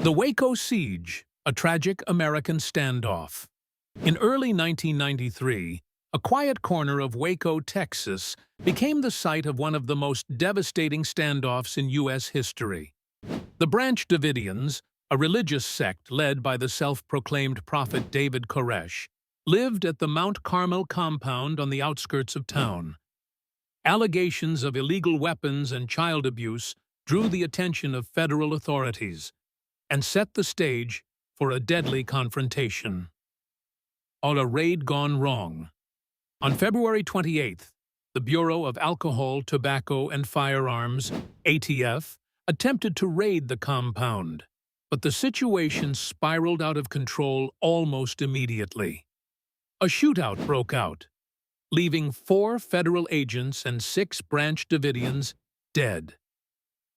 The Waco Siege, a tragic American standoff. In early 1993, a quiet corner of Waco, Texas, became the site of one of the most devastating standoffs in U.S. history. The Branch Davidians, a religious sect led by the self-proclaimed prophet David Koresh, lived at the Mount Carmel compound on the outskirts of town. Allegations of illegal weapons and child abuse drew the attention of federal authorities and set the stage for a deadly confrontation. On a raid gone wrong. On February 28th, the Bureau of Alcohol, Tobacco, and Firearms, ATF, attempted to raid the compound, but the situation spiraled out of control almost immediately. A shootout broke out, leaving 4 federal agents and 6 Branch Davidians dead.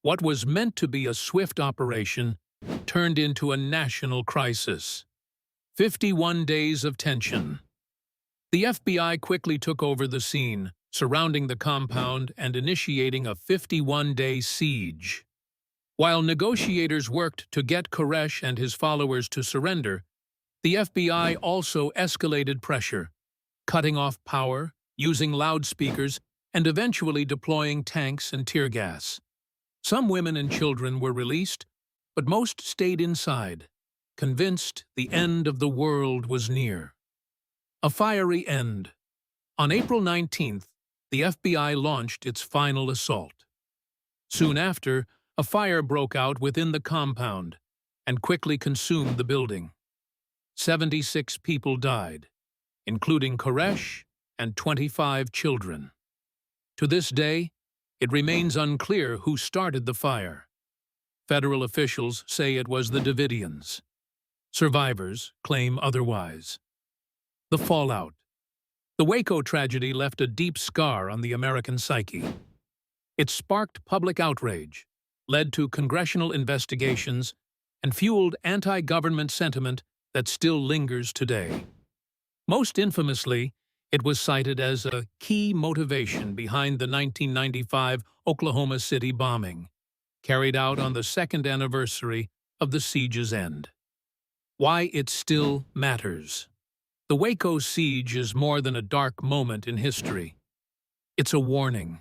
What was meant to be a swift operation turned into a national crisis. 51 days of tension. The FBI quickly took over the scene, surrounding the compound and initiating a 51-day siege. While negotiators worked to get Koresh and his followers to surrender, the FBI also escalated pressure, cutting off power, using loudspeakers, and eventually deploying tanks and tear gas. Some women and children were released, but most stayed inside, convinced the end of the world was near. A fiery end. On April 19th, the FBI launched its final assault. Soon after, a fire broke out within the compound and quickly consumed the building. 76 people died, including Koresh and 25 children. To this day, it remains unclear who started the fire. Federal officials say it was the Davidians. Survivors claim otherwise. The fallout. The Waco tragedy left a deep scar on the American psyche. It sparked public outrage, led to congressional investigations, and fueled anti-government sentiment that still lingers today. Most infamously, it was cited as a key motivation behind the 1995 Oklahoma City bombing, carried out on the 2nd anniversary of the siege's end. Why it still matters. The Waco Siege is more than a dark moment in history. It's a warning.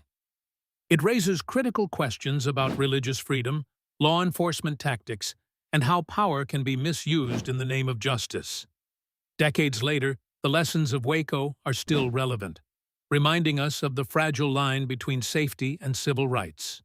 It raises critical questions about religious freedom, law enforcement tactics, and how power can be misused in the name of justice. Decades later, the lessons of Waco are still relevant, reminding us of the fragile line between safety and civil rights.